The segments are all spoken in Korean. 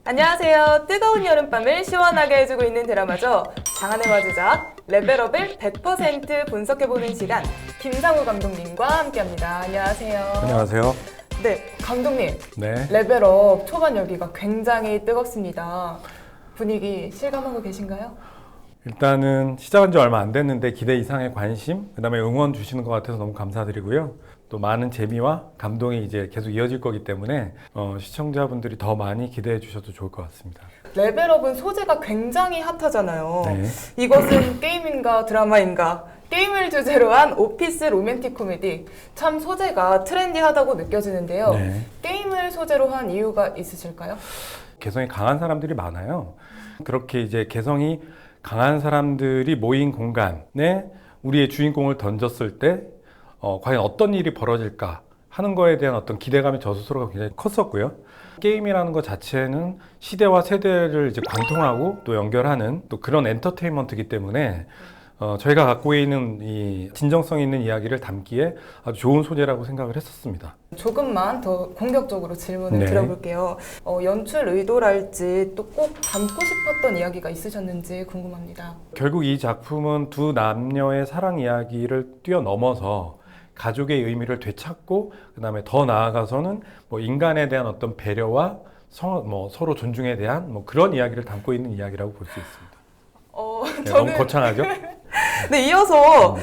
안녕하세요. 뜨거운 여름밤을 시원하게 해주고 있는 드라마죠. 장안의 화제작 레벨업을 100% 분석해보는 시간, 김상우 감독님과 함께합니다. 안녕하세요. 안녕하세요. 네, 감독님. 네. 레벨업 초반 열기가 굉장히 뜨겁습니다. 분위기 실감하고 계신가요? 일단은 시작한 지 얼마 안 됐는데 기대 이상의 관심, 그다음에 응원 주시는 것 같아서 너무 감사드리고요. 또 많은 재미와 감동이 이제 계속 이어질 거기 때문에 시청자분들이 더 많이 기대해 주셔도 좋을 것 같습니다. 레벨업은 소재가 굉장히 핫하잖아요. 네. 이것은 게임인가 드라마인가? 게임을 주제로 한 오피스 로맨틱 코미디. 참 소재가 트렌디하다고 느껴지는데요. 네. 게임을 소재로 한 이유가 있으실까요? 개성이 강한 사람들이 많아요. 그렇게 이제 개성이 강한 사람들이 모인 공간에 우리의 주인공을 던졌을 때 과연 어떤 일이 벌어질까 하는 거에 대한 어떤 기대감이 저 스스로가 굉장히 컸었고요. 게임이라는 것 자체는 시대와 세대를 이제 관통하고 또 연결하는 또 그런 엔터테인먼트이기 때문에 저희가 갖고 있는 이 진정성 있는 이야기를 담기에 아주 좋은 소재라고 생각을 했었습니다. 조금만 더 공격적으로 질문을 네. 드려볼게요. 연출 의도랄지 또 꼭 담고 싶었던 이야기가 있으셨는지 궁금합니다. 결국 이 작품은 두 남녀의 사랑 이야기를 뛰어넘어서 가족의 의미를 되찾고 그다음에 더 나아가서는 뭐 인간에 대한 어떤 배려와 서로 존중에 대한 그런 이야기를 담고 있는 이야기라고 볼 수 있습니다. 네, 너무 거창하죠? 네, 이어서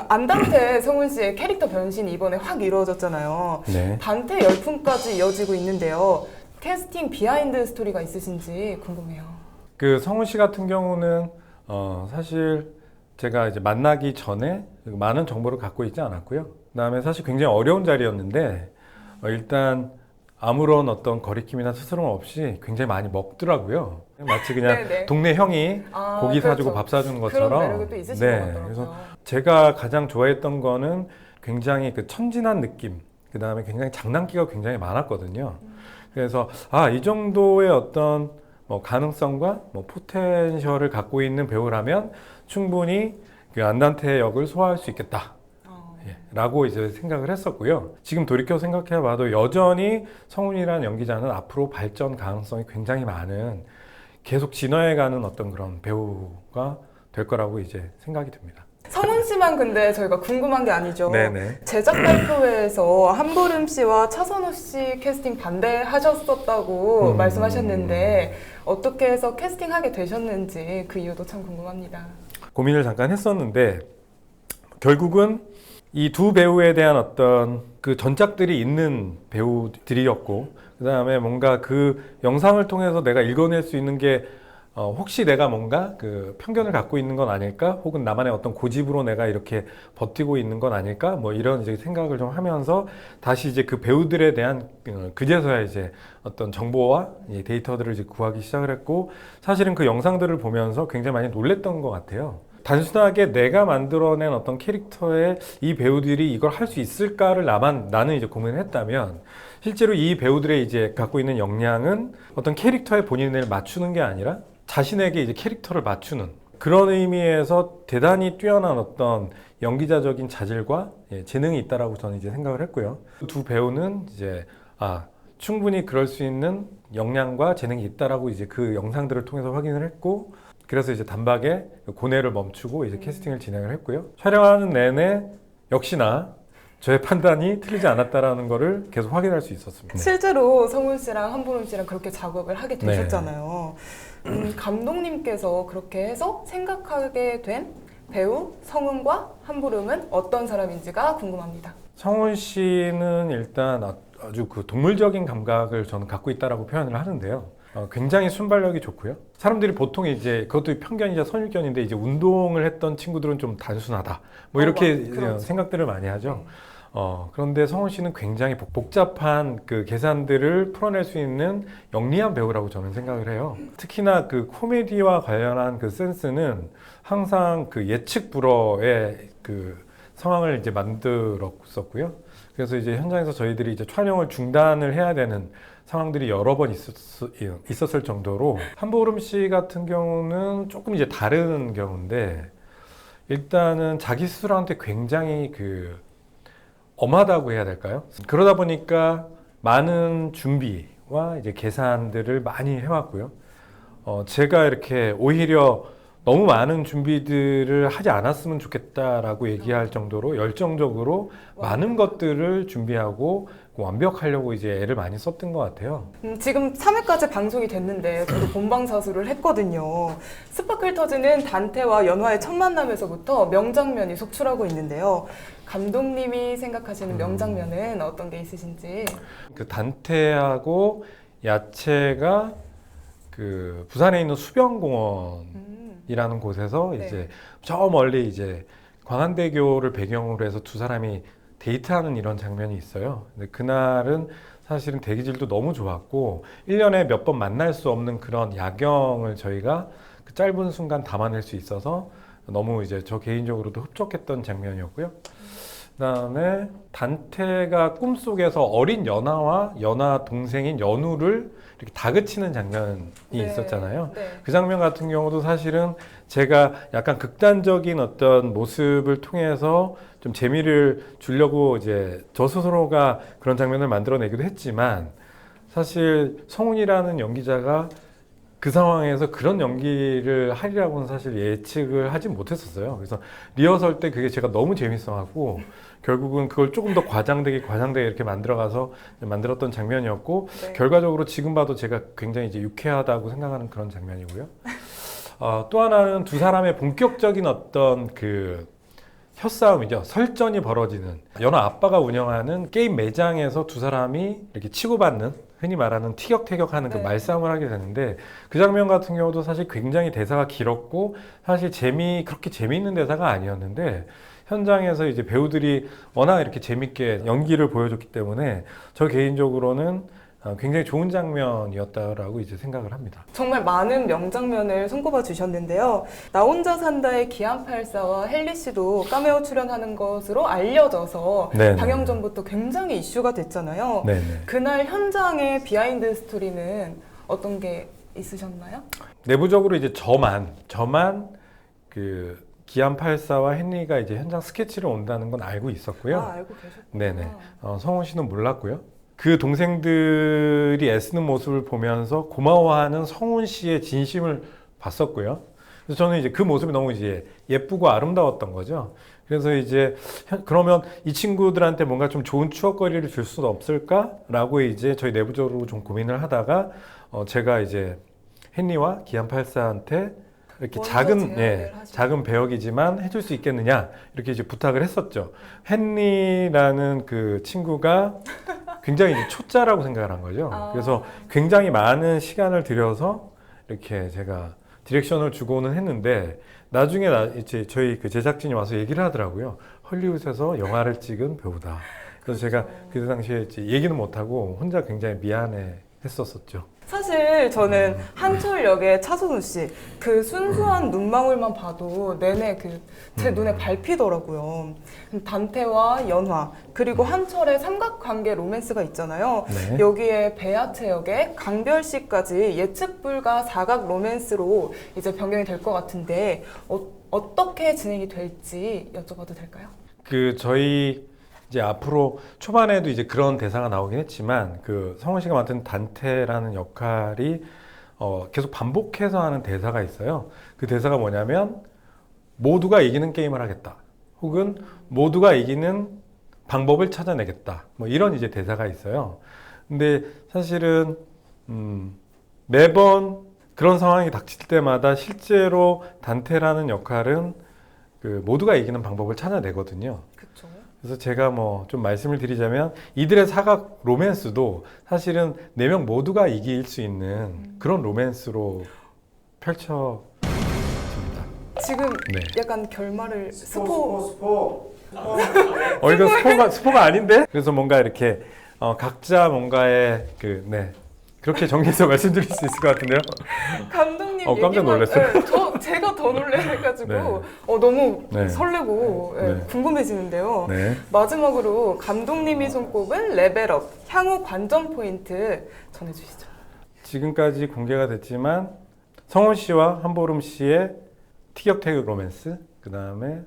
안단테 성훈 씨의 캐릭터 변신이 이번에 확 이루어졌잖아요. 네. 단테 열풍까지 이어지고 있는데요. 캐스팅 비하인드 스토리가 있으신지 궁금해요. 그 성훈 씨 같은 경우는 사실 제가 이제 만나기 전에 많은 정보를 갖고 있지 않았고요. 그다음에 사실 굉장히 어려운 자리였는데 일단 아무런 어떤 거리낌이나 스스럼 없이 굉장히 많이 먹더라고요. 마치 그냥 네네. 동네 형이 고기 사주고 그렇죠. 밥 사주는 그런 것처럼. 매력이 또 있으신 것 같더라고요. 그래서 제가 가장 좋아했던 거는 굉장히 그 천진한 느낌, 그다음에 굉장히 장난기가 굉장히 많았거든요. 그래서 이 정도의 어떤 가능성과 포텐셜을 갖고 있는 배우라면 충분히 그 안단테 역을 소화할 수 있겠다. 라고 이제 생각을 했었고요. 지금 돌이켜 생각해봐도 여전히 성훈이라는 연기자는 앞으로 발전 가능성이 굉장히 많은, 계속 진화해가는 어떤 그런 배우가 될 거라고 이제 생각이 듭니다. 성훈 씨만 근데 저희가 궁금한 게 아니죠. 네네. 제작 발표회에서 한보름 씨와 차선우 씨 캐스팅 반대하셨었다고 말씀하셨는데 어떻게 해서 캐스팅하게 되셨는지 그 이유도 참 궁금합니다. 고민을 잠깐 했었는데 결국은 이 두 배우에 대한 어떤 그 전작들이 있는 배우들이었고, 그 다음에 뭔가 그 영상을 통해서 내가 읽어낼 수 있는 게 혹시 내가 뭔가 그 편견을 갖고 있는 건 아닐까? 혹은 나만의 어떤 고집으로 내가 이렇게 버티고 있는 건 아닐까? 이런 이제 생각을 좀 하면서 다시 이제 그 배우들에 대한 그제서야 이제 어떤 정보와 데이터들을 이제 구하기 시작을 했고, 사실은 그 영상들을 보면서 굉장히 많이 놀랬던 것 같아요. 단순하게 내가 만들어낸 어떤 캐릭터에 이 배우들이 이걸 할 수 있을까를 나는 이제 고민을 했다면, 실제로 이 배우들의 이제 갖고 있는 역량은 어떤 캐릭터에 본인을 맞추는 게 아니라 자신에게 이제 캐릭터를 맞추는 그런 의미에서 대단히 뛰어난 어떤 연기자적인 자질과 재능이 있다라고 저는 이제 생각을 했고요. 두 배우는 이제 충분히 그럴 수 있는 역량과 재능이 있다라고 이제 그 영상들을 통해서 확인을 했고, 그래서 이제 단박에 고뇌를 멈추고 이제 캐스팅을 진행을 했고요. 촬영하는 내내 역시나 저의 판단이 틀리지 않았다라는 거를 계속 확인할 수 있었습니다. 실제로 성훈 씨랑 한보름 씨랑 그렇게 작업을 하게 되셨잖아요. 감독님께서 그렇게 해서 생각하게 된 배우 성훈과 한보름은 어떤 사람인지가 궁금합니다. 성훈 씨는 일단 아주 그 동물적인 감각을 저는 갖고 있다라고 표현을 하는데요. 굉장히 순발력이 좋고요. 사람들이 보통 이제 그것도 편견이자 선입견인데 이제 운동을 했던 친구들은 좀 단순하다. 이렇게 그렇죠. 생각들을 많이 하죠. 그런데 성훈 씨는 굉장히 복잡한 그 계산들을 풀어낼 수 있는 영리한 배우라고 저는 생각을 해요. 특히나 그 코미디와 관련한 그 센스는 항상 그 예측 불허의 그 상황을 이제 만들었었고요. 그래서 이제 현장에서 저희들이 이제 촬영을 중단을 해야 되는 상황들이 여러 번 있었을 정도로, 한보름 씨 같은 경우는 조금 이제 다른 경우인데, 일단은 자기 스스로한테 굉장히 그 엄하다고 해야 될까요? 그러다 보니까 많은 준비와 이제 계산들을 많이 해왔고요. 제가 이렇게 오히려 너무 많은 준비들을 하지 않았으면 좋겠다라고 얘기할 정도로 열정적으로 많은 것들을 준비하고 완벽하려고 이제 애를 많이 썼던 것 같아요. 지금 3회까지 방송이 됐는데 저도 본방사수를 했거든요. 스파클 터지는 단테와 연화의 첫 만남에서부터 명장면이 속출하고 있는데요. 감독님이 생각하시는 명장면은 어떤 게 있으신지? 그 단테하고 야채가 그 부산에 있는 수변공원이라는 곳에서 네. 이제 저 멀리 이제 광안대교를 배경으로 해서 두 사람이 데이트하는 이런 장면이 있어요. 근데 그날은 사실은 대기질도 너무 좋았고 1년에 몇 번 만날 수 없는 그런 야경을 저희가 그 짧은 순간 담아낼 수 있어서 너무 이제 저 개인적으로도 흡족했던 장면이었고요. 그다음에 단테가 꿈속에서 어린 연하와 연하 동생인 연우를 이렇게 다그치는 장면이 네. 있었잖아요. 네. 그 장면 같은 경우도 사실은 제가 약간 극단적인 어떤 모습을 통해서 좀 재미를 주려고 이제 저 스스로가 그런 장면을 만들어내기도 했지만 사실 성훈이라는 연기자가 그 상황에서 그런 연기를 하리라고는 사실 예측을 하지 못했었어요. 그래서 리허설 때 그게 제가 너무 재밌어하고 결국은 그걸 조금 더 과장되게 이렇게 만들어가서 만들었던 장면이었고 네. 결과적으로 지금 봐도 제가 굉장히 이제 유쾌하다고 생각하는 그런 장면이고요. 또 하나는 두 사람의 본격적인 어떤 그 혀싸움이죠. 설전이 벌어지는 연하 아빠가 운영하는 게임 매장에서 두 사람이 이렇게 치고받는 흔히 말하는 티격태격하는 그 네. 말싸움을 하게 되는데 그 장면 같은 경우도 사실 굉장히 대사가 길었고 사실 그렇게 재미있는 대사가 아니었는데 현장에서 이제 배우들이 워낙 이렇게 재밌게 연기를 보여줬기 때문에 저 개인적으로는 굉장히 좋은 장면이었다라고 이제 생각을 합니다. 정말 많은 명장면을 손꼽아 주셨는데요. 나 혼자 산다의 기안84와 헨리 씨도 카메오 출연하는 것으로 알려져서 네네. 방영 전부터 굉장히 이슈가 됐잖아요. 네네. 그날 현장의 비하인드 스토리는 어떤 게 있으셨나요? 내부적으로 이제 저만 그 기안84와 헨리가 이제 현장 스케치를 온다는 건 알고 있었고요. 알고 계셨구나. 네네. 성훈 씨는 몰랐고요. 그 동생들이 애쓰는 모습을 보면서 고마워하는 성훈 씨의 진심을 봤었고요. 그래서 저는 이제 그 모습이 너무 이제 예쁘고 아름다웠던 거죠. 그래서 이제 그러면 이 친구들한테 뭔가 좀 좋은 추억거리를 줄 수는 없을까라고 이제 저희 내부적으로 좀 고민을 하다가 제가 이제 헨리와 기안84한테 이렇게 먼저 작은 제안을 하시고. 작은 배역이지만 해줄 수 있겠느냐 이렇게 이제 부탁을 했었죠. 헨리라는 그 친구가 굉장히 이제 초짜라고 생각을 한 거죠. 그래서 굉장히 많은 시간을 들여서 이렇게 제가 디렉션을 주고는 했는데 나중에 이제 저희 그 제작진이 와서 얘기를 하더라고요. 헐리우드에서 영화를 찍은 배우다. 그래서 제가 그 당시에 이제 얘기는 못하고 혼자 굉장히 미안해 했었었죠. 사실 저는 한철 역의 차선우 씨 그 순수한 눈망울만 봐도 내내 제 눈에 밟히더라고요. 단테와 연화 그리고 한철의 삼각관계 로맨스가 있잖아요. 네. 여기에 배아채 역의 강별 씨까지 예측 불가 사각 로맨스로 이제 변경이 될 것 같은데 어떻게 진행이 될지 여쭤봐도 될까요? 저희 이제 앞으로 초반에도 이제 그런 대사가 나오긴 했지만 그 성훈 씨가 맡은 단테라는 역할이 계속 반복해서 하는 대사가 있어요. 그 대사가 뭐냐면 모두가 이기는 게임을 하겠다. 혹은 모두가 이기는 방법을 찾아내겠다. 뭐 이런 이제 대사가 있어요. 근데 사실은 매번 그런 상황이 닥칠 때마다 실제로 단테라는 역할은 그 모두가 이기는 방법을 찾아내거든요. 그렇죠. 그래서 제가 뭐 좀 말씀을 드리자면 이들의 사각 로맨스도 사실은 4명 모두가 이길 수 있는 그런 로맨스로 펼쳐집니다. 지금 네. 약간 결말을 스포. 이거 스포가 아닌데? 그래서 뭔가 이렇게 각자 뭔가의 그렇게 정리해서 말씀드릴 수 있을 것 같은데요. 감독님 깜짝 놀랐어요. 네, 제가 더 놀래가지고 네. 너무 네. 설레고 네. 궁금해지는데요. 네. 마지막으로 감독님이 손꼽은 레벨업 향후 관전 포인트 전해주시죠. 지금까지 공개가 됐지만 성훈 씨와 한보름 씨의 티격태격 로맨스, 그 다음에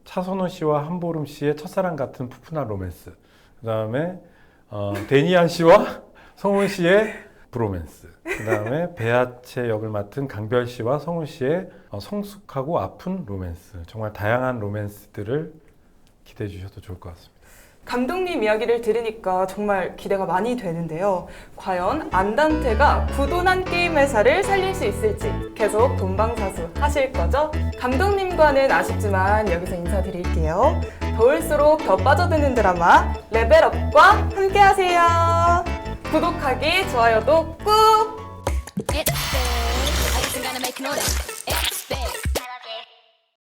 차선우 씨와 한보름 씨의 첫사랑 같은 푸푸한 로맨스. 그 다음에 데니안 씨와 성훈 씨의 브로맨스. 그 다음에 배아채 역을 맡은 강별 씨와 성훈 씨의 성숙하고 아픈 로맨스. 정말 다양한 로맨스들을 기대해 주셔도 좋을 것 같습니다. 감독님 이야기를 들으니까 정말 기대가 많이 되는데요. 과연 안단테가 부도난 게임 회사를 살릴 수 있을지 계속 본방사수 하실 거죠? 감독님과는 아쉽지만 여기서 인사드릴게요. 더울수록 더 빠져드는 드라마 레벨업과 함께하세요. 구독하기, 좋아요도 꾹! It's big. I guess I'm gonna make noise. It's big.